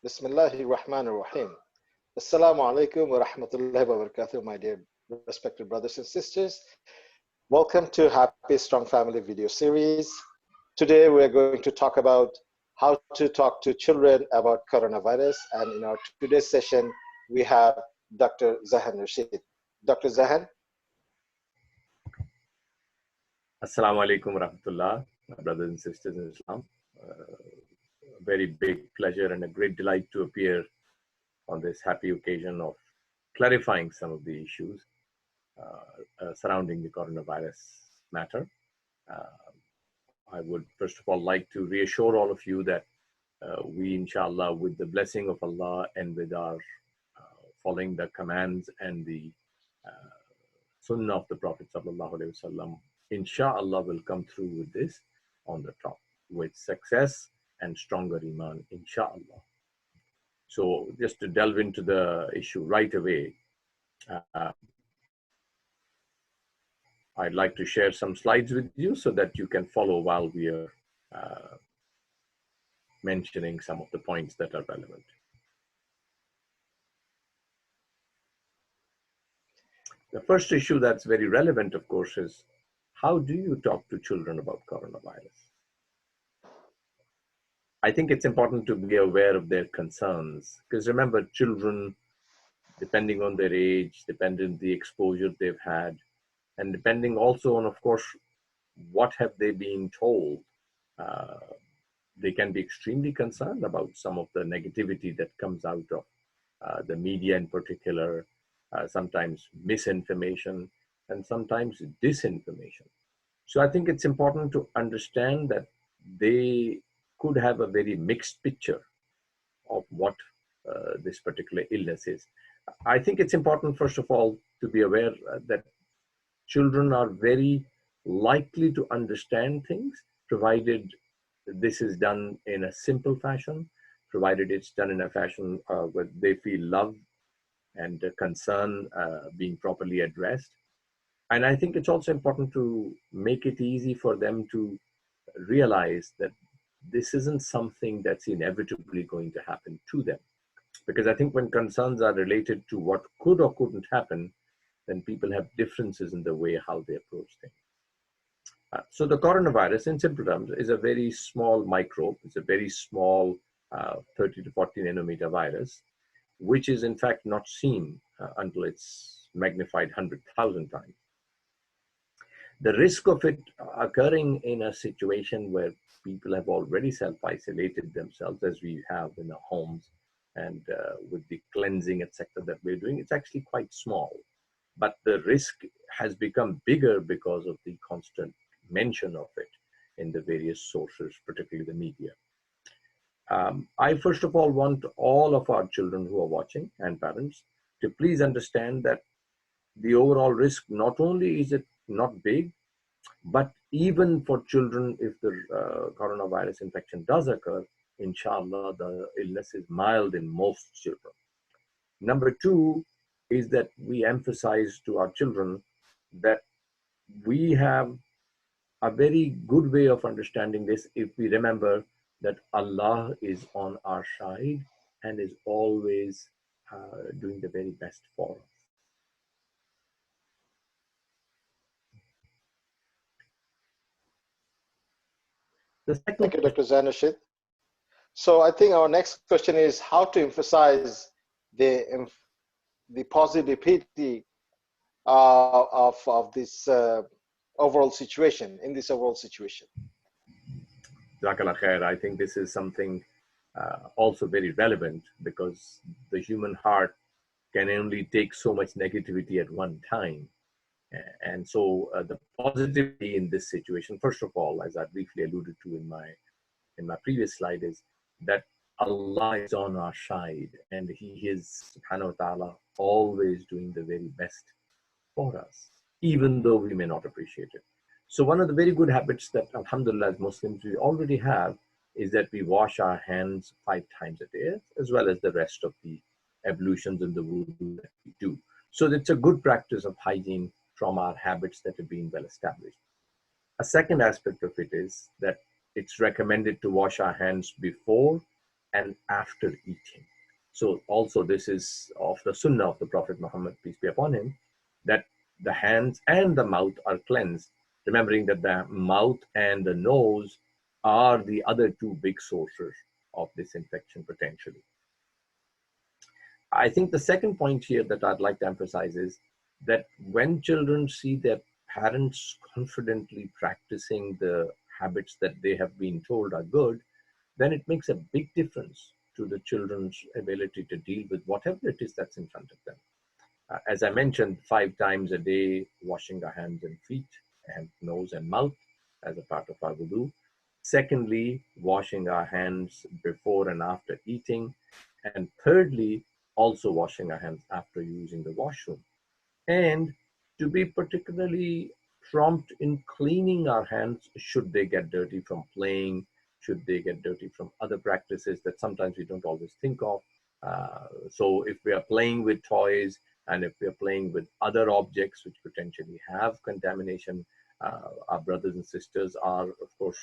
Bismillahir Rahmanir Rahim. Assalamu alaikum wa rahmatullahi wa barakatuh, my dear respected brothers and sisters. Welcome to Happy Strong Family video series. Today we're going to talk about how to talk to children about coronavirus, and in our today's session we have Dr. Zaihan Rashid. Dr. Zaihan. Assalamu alaikum wa rahmatullah, my brothers and sisters in Islam. A very big pleasure and a great delight to appear on this happy occasion of clarifying some of the issues surrounding the coronavirus matter. I would first of all like to reassure all of you that we, inshallah, with the blessing of Allah and with our following the commands and the sunnah of the Prophet sallallahu alaihi wasallam, inshallah will come through with this on the top with success and stronger iman, inshallah. So just to delve into the issue right away, I'd like to share some slides with you so that you can follow while we are mentioning some of the points that are relevant. The first issue that's very relevant, of course, is how do you talk to children about coronavirus? I think it's important to be aware of their concerns, because remember, children, depending on their age, depending on the exposure they've had, and depending also on, of course, what have they been told, they can be extremely concerned about some of the negativity that comes out of the media in particular, sometimes misinformation, and sometimes disinformation. So I think it's important to understand that they could have a very mixed picture of what this particular illness is. I think it's important, first of all, to be aware that children are very likely to understand things, provided this is done in a simple fashion, provided it's done in a fashion where they feel love and concern being properly addressed. And I think it's also important to make it easy for them to realize that this isn't something that's inevitably going to happen to them. Because I think when concerns are related to what could or couldn't happen, then people have differences in the way how they approach things. So the coronavirus, in simple terms, is a very small microbe. It's a very small 30 to 40 nanometer virus, which is in fact not seen until it's magnified 100,000 times. The risk of it occurring in a situation where people have already self-isolated themselves, as we have in our homes, and with the cleansing, etc., that we're doing, it's actually quite small. But the risk has become bigger because of the constant mention of it in the various sources, particularly the media. I first of all want all of our children who are watching and parents to please understand that the overall risk, not only is it not big, but even for children, if the coronavirus infection does occur, inshallah, the illness is mild in most children. Number two is that we emphasize to our children that we have a very good way of understanding this if we remember that Allah is on our side and is always doing the very best for us. Thank you, Dr. Zaihan Rashid. So I think our next question is how to emphasize the positivity of this overall situation, in this overall situation. Jazakallah khair. I think this is something also very relevant, because the human heart can only take so much negativity at one time. And so the positivity in this situation, first of all, as I briefly alluded to in my previous slide, is that Allah is on our side, and He is, subhanahu wa ta'ala, always doing the very best for us, even though we may not appreciate it. So one of the very good habits that, alhamdulillah, as Muslims we already have is that we wash our hands 5 times a day, as well as the rest of the ablutions and the wudu that we do. So it's a good practice of hygiene from our habits that have been well established. A second aspect of it is that it's recommended to wash our hands before and after eating. So also this is of the sunnah of the Prophet Muhammad, peace be upon him, that the hands and the mouth are cleansed, remembering that the mouth and the nose are the other two big sources of this infection potentially. I think the second point here that I'd like to emphasize is that when children see their parents confidently practicing the habits that they have been told are good, then it makes a big difference to the children's ability to deal with whatever it is that's in front of them. As I mentioned, 5 times a day, washing our hands and feet, and nose and mouth as a part of our wudu. Secondly, washing our hands before and after eating. And thirdly, also washing our hands after using the washroom. And to be particularly prompt in cleaning our hands should they get dirty from playing, should they get dirty from other practices that sometimes we don't always think of. So if we are playing with toys and if we are playing with other objects which potentially have contamination, our brothers and sisters are, of course,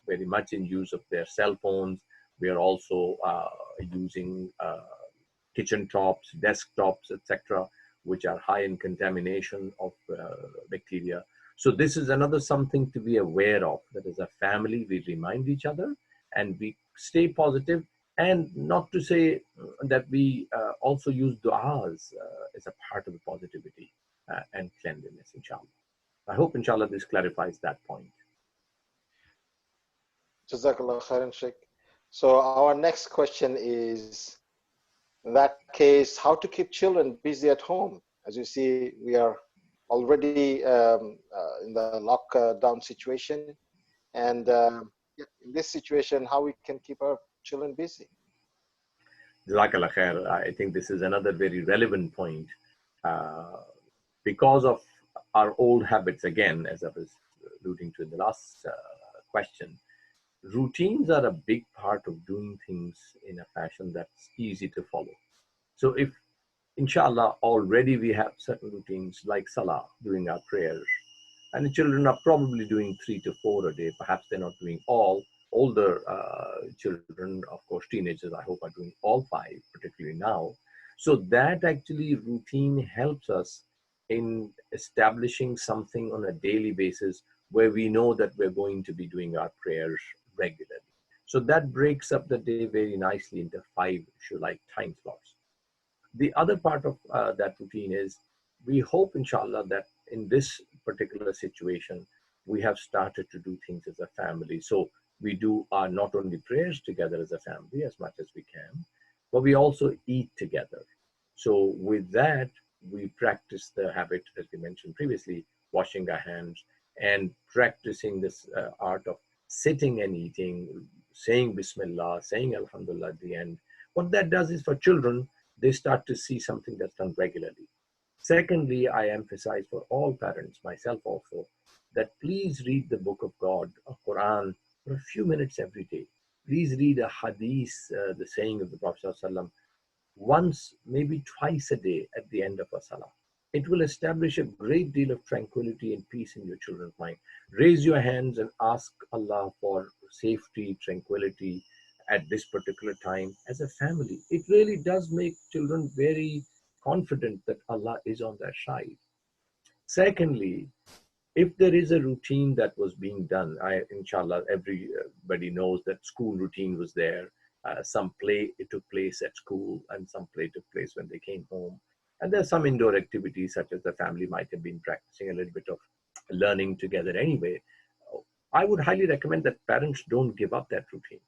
very much in use of their cell phones. We are also using kitchen tops, desktops, etc., which are high in contamination of bacteria. So this is another something to be aware of, that as a family, we remind each other and we stay positive, and not to say that we also use du'as as a part of the positivity and cleanliness, inshallah. I hope, inshallah, this clarifies that point. Jazakallah khairan, Sheikh. So our next question is, in that case, how to keep children busy at home? As you see, we are already in the lockdown situation. And in this situation, how we can keep our children busy? Jazakallah khair. I think this is another very relevant point. Because of our old habits, again, as I was alluding to in the last question, routines are a big part of doing things in a fashion that's easy to follow. So if, inshallah, already we have certain routines like Salah, doing our prayers, and the children are probably doing 3 to 4 a day, perhaps they're not doing all. Older children, of course, teenagers, I hope, are doing all 5, particularly now. So that actually routine helps us in establishing something on a daily basis where we know that we're going to be doing our prayers regularly. So that breaks up the day very nicely into 5, if you like, time slots. The other part of that routine is, we hope, inshallah, that in this particular situation, we have started to do things as a family. So we do our not only prayers together as a family as much as we can, but we also eat together. So with that, we practice the habit, as we mentioned previously, washing our hands and practicing this art of sitting and eating, saying Bismillah, saying Alhamdulillah at the end. What that does is, for children, they start to see something that's done regularly. Secondly, I emphasize for all parents, myself also, that please read the book of God, a Quran, for a few minutes every day. Please read a hadith, the saying of the Prophet ﷺ, once, maybe twice a day at the end of a salah. It will establish a great deal of tranquility and peace in your children's mind. Raise your hands and ask Allah for safety, tranquility at this particular time as a family. It really does make children very confident that Allah is on their side. Secondly, if there is a routine that was being done, inshallah, everybody knows that school routine was there. Some play it took place at school, and some play took place when they came home. And there's some indoor activities, such as the family might have been practicing a little bit of learning together anyway. I would highly recommend that parents don't give up that routine.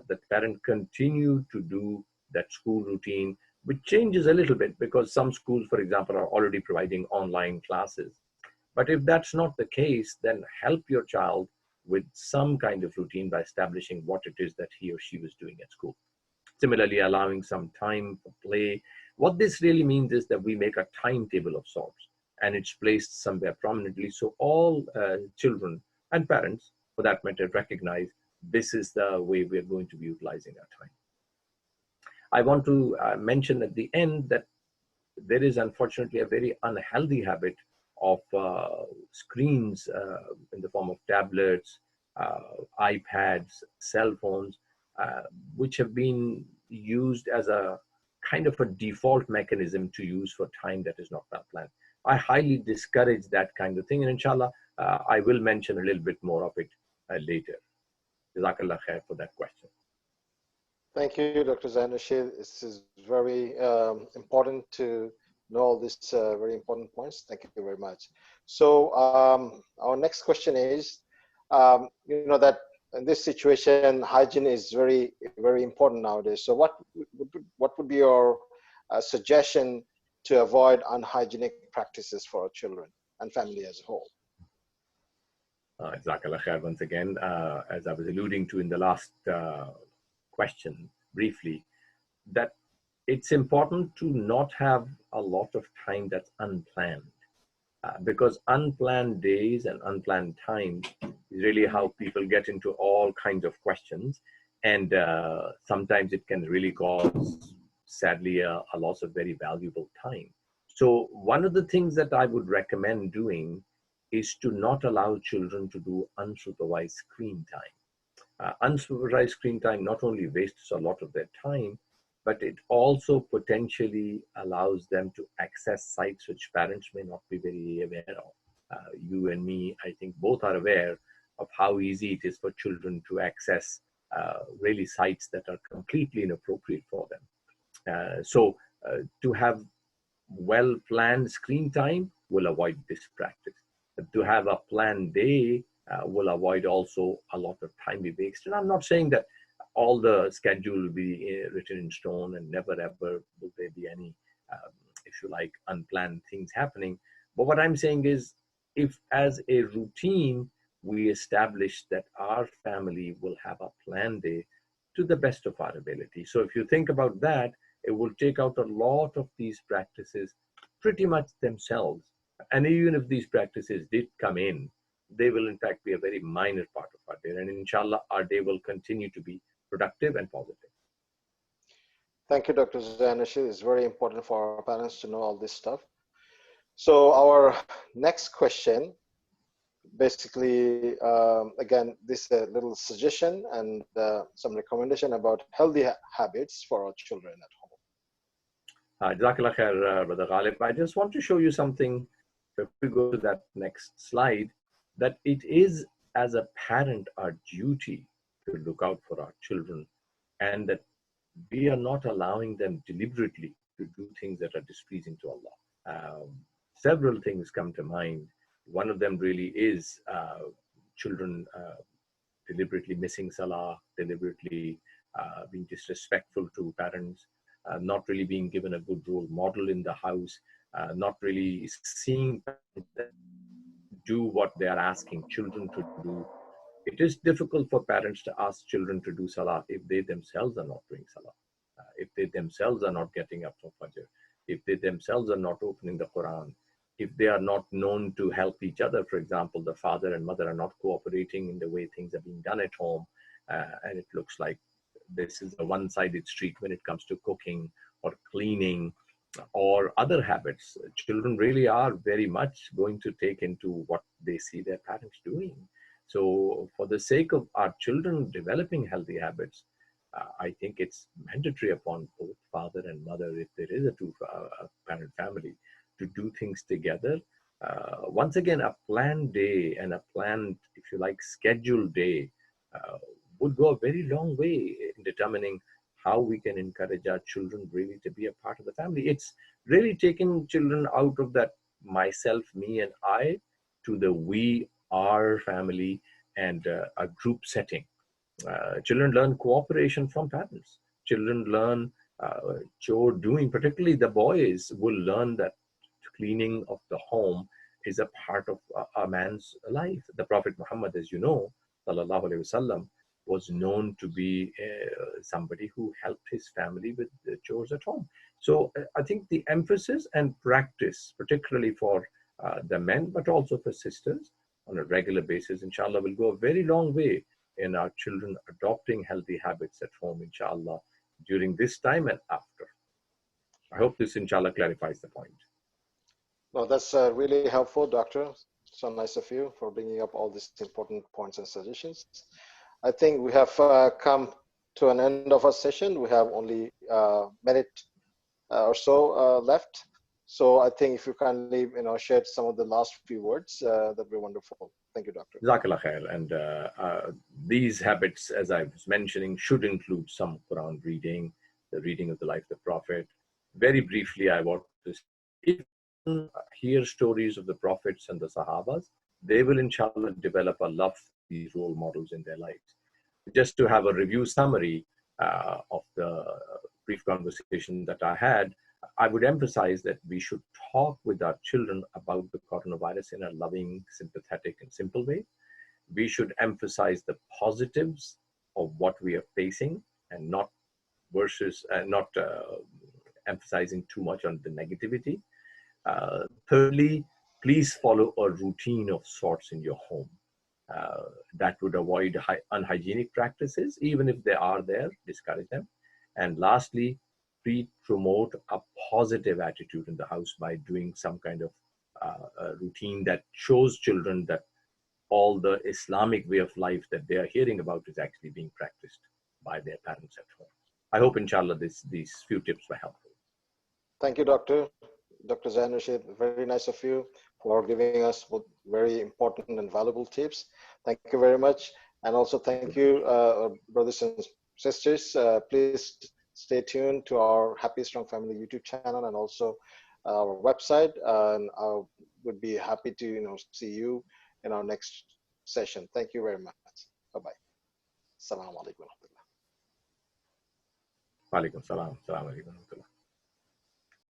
That parents continue to do that school routine, which changes a little bit because some schools, for example, are already providing online classes. But if that's not the case, then help your child with some kind of routine by establishing what it is that he or she was doing at school. Similarly, allowing some time for play. What this really means is that we make a timetable of sorts, and it's placed somewhere prominently so all children and parents, for that matter, recognize this is the way we're going to be utilizing our time. I want to mention at the end that there is unfortunately a very unhealthy habit of screens in the form of tablets, iPads, cell phones, which have been used as a kind of a default mechanism to use for time that is not well planned. I highly discourage that kind of thing, and inshallah, I will mention a little bit more of it later. Jazakallah khair for that question. Thank you, Dr. Zaihan Rashid. This is very important to know all these very important points. Thank you very much. So our next question is, you know that in this situation, hygiene is very, very important nowadays. So what would be your suggestion to avoid unhygienic practices for our children and family as a whole? Jazakallah khair once again. As I was alluding to in the last question briefly, that it's important to not have a lot of time that's unplanned, because unplanned days and unplanned time is really how people get into all kinds of questions, and sometimes it can really cause, sadly, a loss of very valuable time. So one of the things that I would recommend doing is to not allow children to do unsupervised screen time. Unsupervised screen time not only wastes a lot of their time, but it also potentially allows them to access sites which parents may not be very aware of. You and me, I think, both are aware of how easy it is for children to access really sites that are completely inappropriate for them. So to have well-planned screen time will avoid this practice. But to have a planned day will avoid also a lot of time we waste. And I'm not saying that all the schedule will be written in stone and never ever will there be any, if you like, unplanned things happening. But what I'm saying is, if as a routine, we establish that our family will have a planned day to the best of our ability. So if you think about that, it will take out a lot of these practices pretty much themselves. And even if these practices did come in, they will in fact be a very minor part of our day. And inshallah, our day will continue to be productive and positive. Thank you, Dr. Zaihan Rashid. It's very important for our parents to know all this stuff. So our next question, basically, again, this is a little suggestion and some recommendation about healthy habits for our children at home. Jazakallah khair, Brother Ghalib. I just want to show you something, if we go to that next slide, that it is, as a parent, our duty to look out for our children, and that we are not allowing them deliberately to do things that are displeasing to Allah. Several things come to mind. One of them really is children deliberately missing salah, deliberately being disrespectful to parents, not really being given a good role model in the house, not really seeing them do what they are asking children to do. It is difficult for parents to ask children to do salah if they themselves are not doing salah, if they themselves are not getting up for Fajr, if they themselves are not opening the Quran, if they are not known to help each other. For example, the father and mother are not cooperating in the way things are being done at home, and it looks like this is a one-sided street when it comes to cooking or cleaning or other habits. Children really are very much going to take into what they see their parents doing. So for the sake of our children developing healthy habits, I think it's mandatory upon both father and mother, if there is a two-parent family, to do things together. Once again, a planned day and a planned, if you like, scheduled day would go a very long way in determining how we can encourage our children really to be a part of the family. It's really taking children out of that myself, me, and I to the we, our family, and a group setting. Children learn cooperation from parents. Children learn chore doing, particularly the boys will learn that cleaning of the home is a part of a man's life. The Prophet Muhammad, as you know, sallallahu alaihi wasallam, was known to be somebody who helped his family with the chores at home. So I think the emphasis and practice, particularly for the men, but also for sisters on a regular basis, inshallah, will go a very long way in our children adopting healthy habits at home, inshallah, during this time and after. I hope this, inshallah, clarifies the point. Well, that's really helpful, Doctor. So nice of you for bringing up all these important points and suggestions. I think we have come to an end of our session. We have only a minute or so left. So I think if you kindly, share some of the last few words, that'd be wonderful. Thank you, Doctor. Jazakallah khair. And these habits, as I was mentioning, should include some Quran reading, the reading of the life of the Prophet. Very briefly, I want to say, if you hear stories of the Prophets and the Sahabas, they will inshallah develop a love for these role models in their lives. Just to have a review summary of the brief conversation that I had, I would emphasize that we should talk with our children about the coronavirus in a loving, sympathetic, and simple way. We should emphasize the positives of what we are facing and not emphasizing too much on the negativity. Thirdly, please follow a routine of sorts in your home. That would avoid unhygienic practices. Even if they are there, discourage them. And lastly, promote a positive attitude in the house by doing some kind of routine that shows children that all the Islamic way of life that they are hearing about is actually being practiced by their parents at home. I hope, inshallah, these few tips were helpful. Thank you, Dr. Zaihan Rashid. Very nice of you for giving us both very important and valuable tips. Thank you very much. And also thank you, brothers and sisters. Please stay tuned to our Happy Strong Family YouTube channel and also our website. And I would be happy to see you in our next session. Thank you very much. Bye-bye. Salam alaikum. Wa alaikum salam. Salam alaikum.